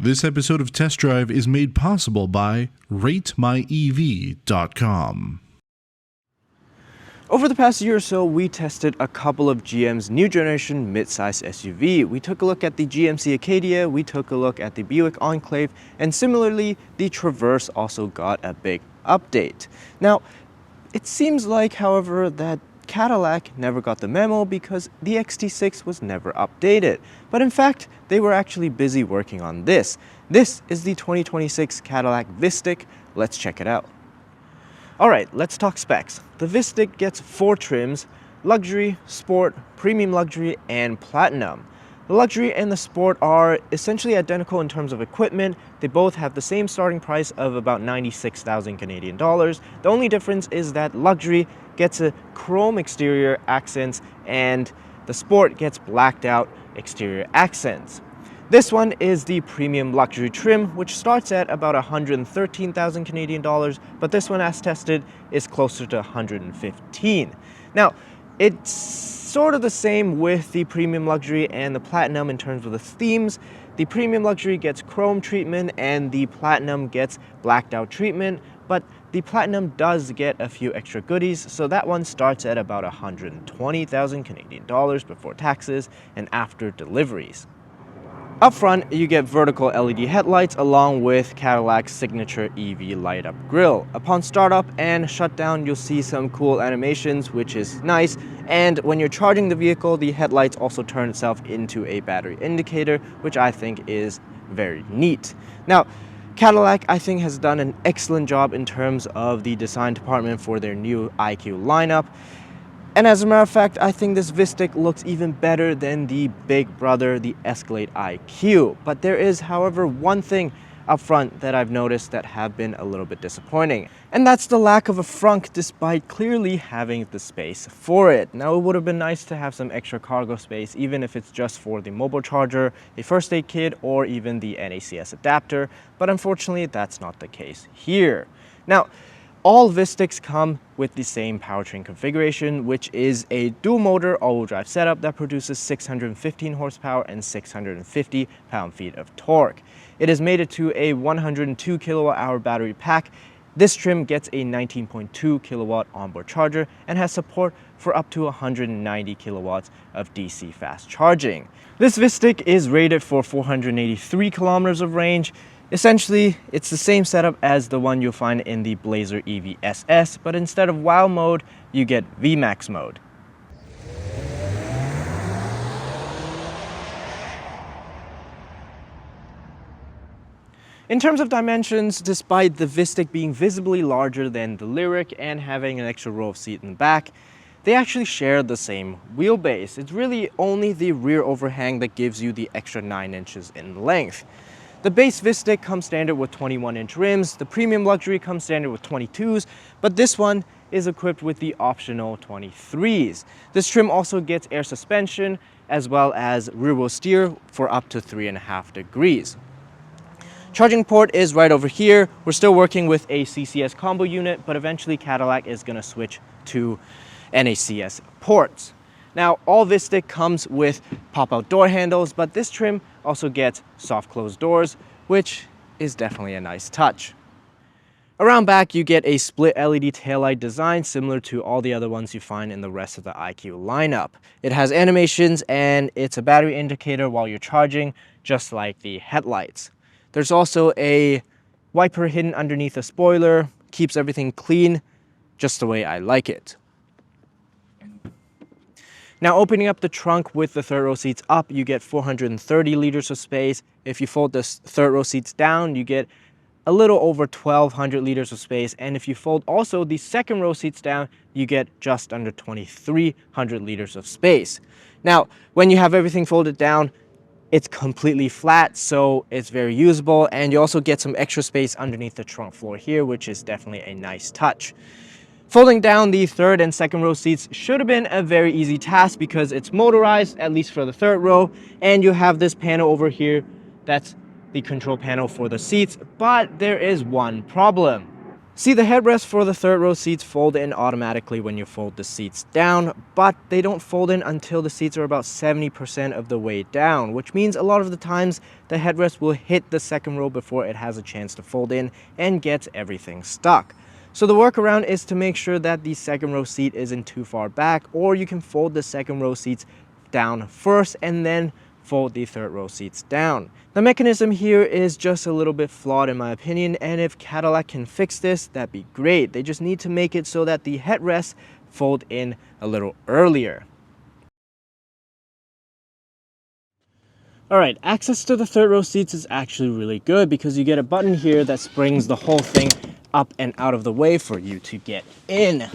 This episode of Test Drive is made possible by RateMyEV.com. Over the past year or so, we tested a couple of GM's new generation midsize SUV. We took a look at the GMC Acadia, we took a look at the Buick Enclave, and similarly, the Traverse also got a big update. Now, it seems like, however, that Cadillac never got the memo because the XT6 was never updated. But in fact, they were actually busy working on this. This is the 2026 Cadillac VISTIQ. Let's check it out. Alright, let's talk specs. The VISTIQ gets 4 trims: luxury, sport, premium luxury, and platinum. The luxury and the sport are essentially identical in terms of equipment. They both have the same starting price of about 96,000 Canadian dollars. The only difference is that luxury gets a chrome exterior accents and the sport gets blacked out exterior accents. This one is the premium luxury trim, which starts at about 113,000 Canadian dollars, but this one, as tested, is closer to 115. Now, it's sort of the same with the premium luxury and the platinum in terms of the themes. The premium luxury gets chrome treatment and the platinum gets blacked out treatment, but the platinum does get a few extra goodies, so that one starts at about 120,000 Canadian dollars before taxes and after deliveries. Up front, you get vertical LED headlights along with Cadillac's signature EV light-up grille. Upon startup and shutdown, you'll see some cool animations, which is nice. And when you're charging the vehicle, the headlights also turn itself into a battery indicator, which I think is very neat. Now, Cadillac, I think, has done an excellent job in terms of the design department for their new IQ lineup. And as a matter of fact, I think this VISTIQ looks even better than the big brother, the ESCALADE IQ. But there is, however, one thing up front that I've noticed that have been a little bit disappointing. And that's the lack of a frunk, despite clearly having the space for it. Now, it would have been nice to have some extra cargo space, even if it's just for the mobile charger, a first aid kit, or even the NACS adapter. But unfortunately, that's not the case here. Now, all VISTIQs come with the same powertrain configuration, which is a dual motor all-wheel drive setup that produces 615 horsepower and 650 pound-feet of torque. It is mated to a 102 kilowatt-hour battery pack. This trim gets a 19.2 kilowatt onboard charger and has support for up to 190 kilowatts of DC fast charging. This VISTIQ is rated for 483 kilometers of range. Essentially, it's the same setup as the one you'll find in the Blazer EV SS, but instead of WOW mode, you get VMAX mode. In terms of dimensions, despite the VISTIQ being visibly larger than the LYRIQ and having an extra row of seat in the back, they actually share the same wheelbase. It's really only the rear overhang that gives you the extra 9 inches in length. The base VISTIQ comes standard with 21-inch rims, the premium luxury comes standard with 22s, but this one is equipped with the optional 23s. This trim also gets air suspension as well as rear wheel steer for up to 3.5 degrees. Charging port is right over here. We're still working with a CCS combo unit, but eventually Cadillac is going to switch to NACS ports. Now, all VISTIQ comes with pop-out door handles, but this trim also gets soft closed doors, which is definitely a nice touch. Around back, you get a split LED taillight design similar to all the other ones you find in the rest of the IQ lineup. It has animations and it's a battery indicator while you're charging, just like the headlights. There's also a wiper hidden underneath the spoiler, keeps everything clean, just the way I like it. Now, opening up the trunk with the third row seats up, you get 430 liters of space. If you fold the third row seats down, you get a little over 1,200 liters of space. And if you fold also the second row seats down, you get just under 2,300 liters of space. Now, when you have everything folded down, it's completely flat, so it's very usable. And you also get some extra space underneath the trunk floor here, which is definitely a nice touch. Folding down the third and second row seats should have been a very easy task because it's motorized, at least for the third row, and you have this panel over here that's the control panel for the seats, but there is one problem. See, the headrests for the third row seats fold in automatically when you fold the seats down, but they don't fold in until the seats are about 70% of the way down, which means a lot of the times the headrest will hit the second row before it has a chance to fold in and gets everything stuck. So the workaround is to make sure that the second row seat isn't too far back, or you can fold the second row seats down first and then fold the third row seats down. The mechanism here is just a little bit flawed in my opinion, and if Cadillac can fix this, that'd be great. They just need to make it so that the headrests fold in a little earlier. Alright, access to the third row seats is actually really good because you get a button here that springs the whole thing up and out of the way for you to get in.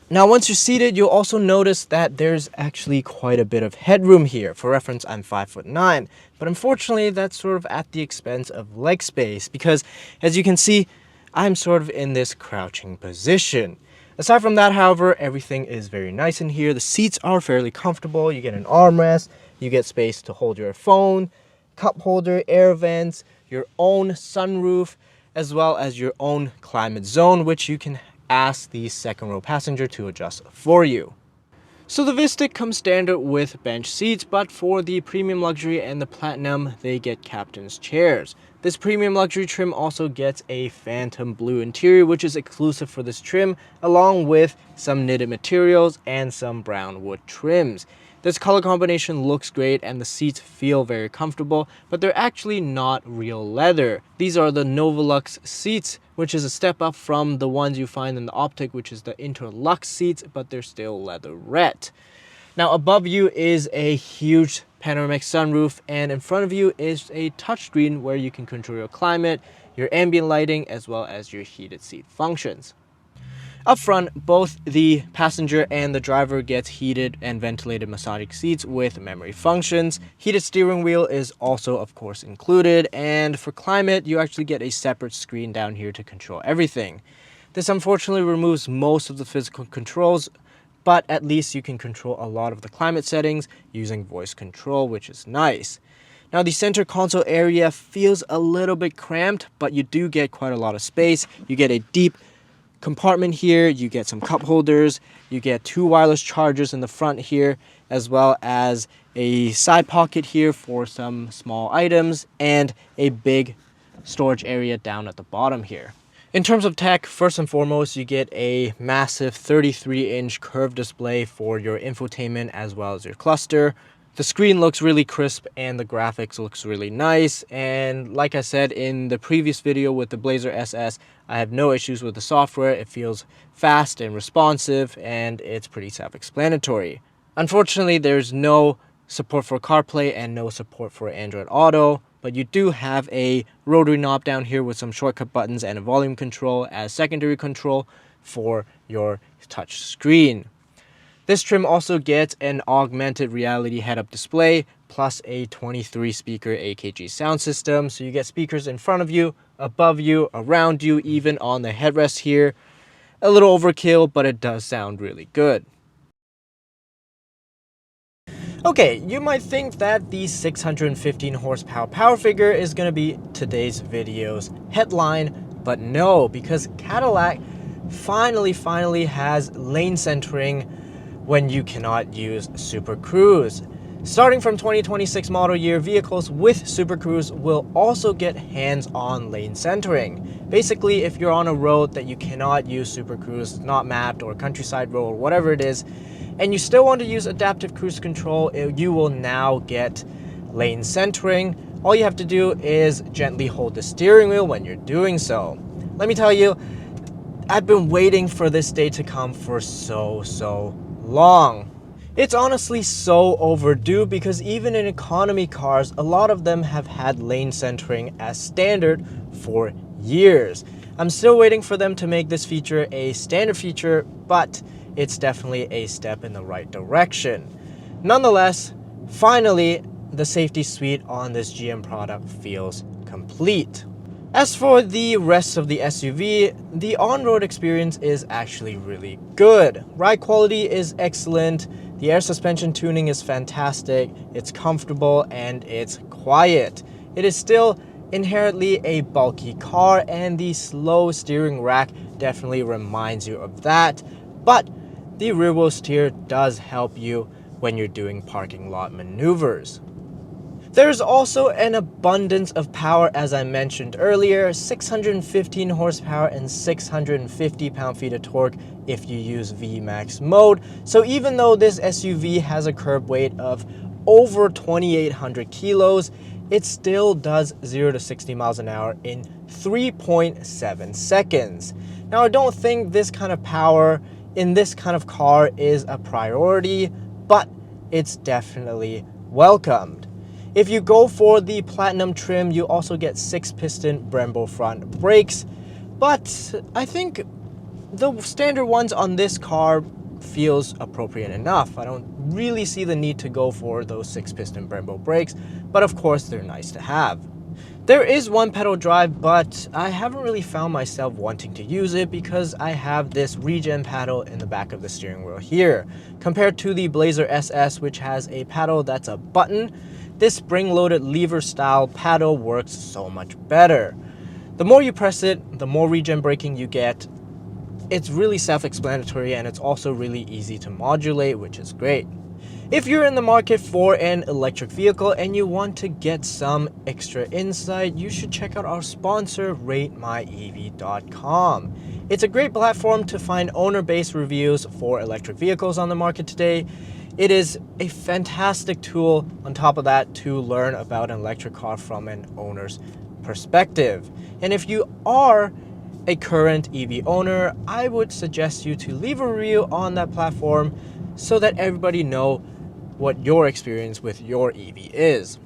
Now, once you're seated, you'll also notice that there's actually quite a bit of headroom here. For reference, I'm 5'9", but unfortunately, that's sort of at the expense of leg space because, as you can see, I'm sort of in this crouching position. Aside from that, however, everything is very nice in here. The seats are fairly comfortable. You get an armrest, you get space to hold your phone, cup holder, air vents, your own sunroof, as well as your own climate zone, which you can ask the second row passenger to adjust for you. So the VISTIQ comes standard with bench seats, but for the Premium Luxury and the Platinum, they get captain's chairs. This Premium Luxury trim also gets a phantom blue interior, which is exclusive for this trim, along with some knitted materials and some brown wood trims. This color combination looks great and the seats feel very comfortable, but they're actually not real leather. These are the Novolux seats, which is a step up from the ones you find in the Optic, which is the Interlux seats, but they're still leatherette. Now above you is a huge panoramic sunroof, and in front of you is a touchscreen where you can control your climate, your ambient lighting, as well as your heated seat functions. Up front, both the passenger and the driver gets heated and ventilated massaging seats with memory functions. Heated steering wheel is also, of course, included, and for climate, you actually get a separate screen down here to control everything. This unfortunately removes most of the physical controls, but at least you can control a lot of the climate settings using voice control, which is nice. Now, the center console area feels a little bit cramped, but you do get quite a lot of space. You get a deep compartment here, you get some cup holders, you get two wireless chargers in the front here, as well as a side pocket here for some small items, and a big storage area down at the bottom here. In terms of tech, first and foremost, you get a massive 33-inch curved display for your infotainment as well as your cluster. The screen looks really crisp and the graphics looks really nice, and like I said in the previous video with the Blazer SS, I have no issues with the software. It feels fast and responsive, and it's pretty self-explanatory. Unfortunately, there's no support for CarPlay and no support for Android Auto, but you do have a rotary knob down here with some shortcut buttons and a volume control as secondary control for your touch screen. This trim also gets an augmented reality head-up display plus a 23-speaker AKG sound system. So you get speakers in front of you, above you, around you, even on the headrest here. A little overkill, but it does sound really good. Okay, you might think that the 615 horsepower power figure is going to be today's video's headline, but no, because Cadillac finally has lane centering when you cannot use Super Cruise. Starting from 2026 model year, vehicles with Super Cruise will also get hands-on lane centering. Basically, if you're on a road that you cannot use Super Cruise, not mapped, or countryside road, or whatever it is, and you still want to use adaptive cruise control, you will now get lane centering. All you have to do is gently hold the steering wheel when you're doing so. Let me tell you, I've been waiting for this day to come for so long. It's honestly so overdue because even in economy cars, a lot of them have had lane centering as standard for years. I'm still waiting for them to make this feature a standard feature, but it's definitely a step in the right direction. Nonetheless, finally, the safety suite on this GM product feels complete. As for the rest of the SUV, the on-road experience is actually really good. Ride quality is excellent, the air suspension tuning is fantastic, it's comfortable, and it's quiet. It is still inherently a bulky car, and the slow steering rack definitely reminds you of that. But the rear wheel steer does help you when you're doing parking lot maneuvers. There's also an abundance of power, as I mentioned earlier, 615 horsepower and 650 pound-feet of torque if you use VMAX mode. So even though this SUV has a curb weight of over 2,800 kilos, it still does 0 to 60 miles an hour in 3.7 seconds. Now, I don't think this kind of power in this kind of car is a priority, but it's definitely welcomed. If you go for the Platinum trim, you also get 6-piston Brembo front brakes, but I think the standard ones on this car feels appropriate enough. I don't really see the need to go for those 6-piston Brembo brakes, but of course they're nice to have. There is one pedal drive, but I haven't really found myself wanting to use it because I have this regen paddle in the back of the steering wheel here. Compared to the Blazer SS, which has a paddle that's a button, this spring-loaded lever-style paddle works so much better. The more you press it, the more regen braking you get. It's really self-explanatory, and it's also really easy to modulate, which is great. If you're in the market for an electric vehicle and you want to get some extra insight, you should check out our sponsor, RateMyEV.com. It's a great platform to find owner-based reviews for electric vehicles on the market today. It is a fantastic tool on top of that to learn about an electric car from an owner's perspective. And if you are a current EV owner, I would suggest you to leave a review on that platform so that everybody know what your experience with your EV is.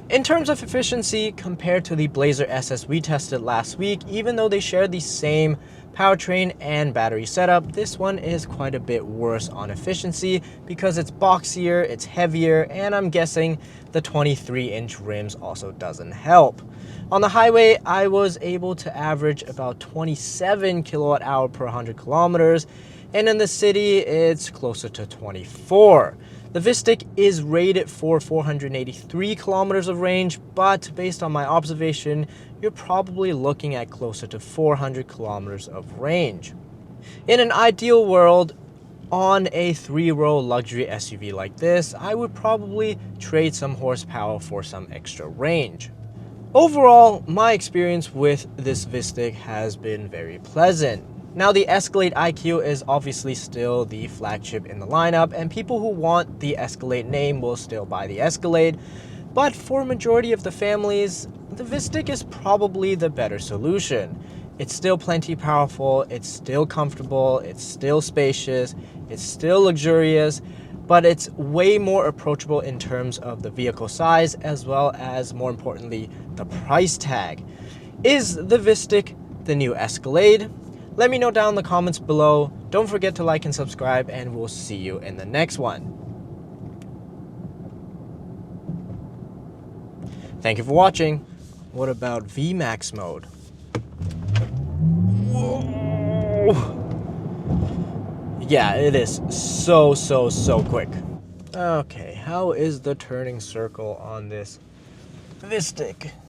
In terms of efficiency, compared to the Blazer SS we tested last week, even though they share the same powertrain and battery setup, this one is quite a bit worse on efficiency because it's boxier, it's heavier, and I'm guessing the 23-inch rims also doesn't help. On the highway, I was able to average about 27 kilowatt hour per 100 kilometers, and in the city, it's closer to 24. The VISTIQ is rated for 483 kilometers of range, but based on my observation, you're probably looking at closer to 400 kilometers of range. In an ideal world, on a 3-row luxury SUV like this, I would probably trade some horsepower for some extra range. Overall, my experience with this VISTIQ has been very pleasant. Now, the ESCALADE IQ is obviously still the flagship in the lineup, and people who want the ESCALADE name will still buy the ESCALADE, but for a majority of the families, the VISTIQ is probably the better solution. It's still plenty powerful, it's still comfortable, it's still spacious, it's still luxurious, but it's way more approachable in terms of the vehicle size, as well as, more importantly, the price tag. Is the VISTIQ the new ESCALADE? Let me know down in the comments below. Don't forget to like and subscribe, and we'll see you in the next one. Thank you for watching. What about VMAX mode? Whoa. Yeah, it is so quick. Okay, how is the turning circle on this VISTIQ?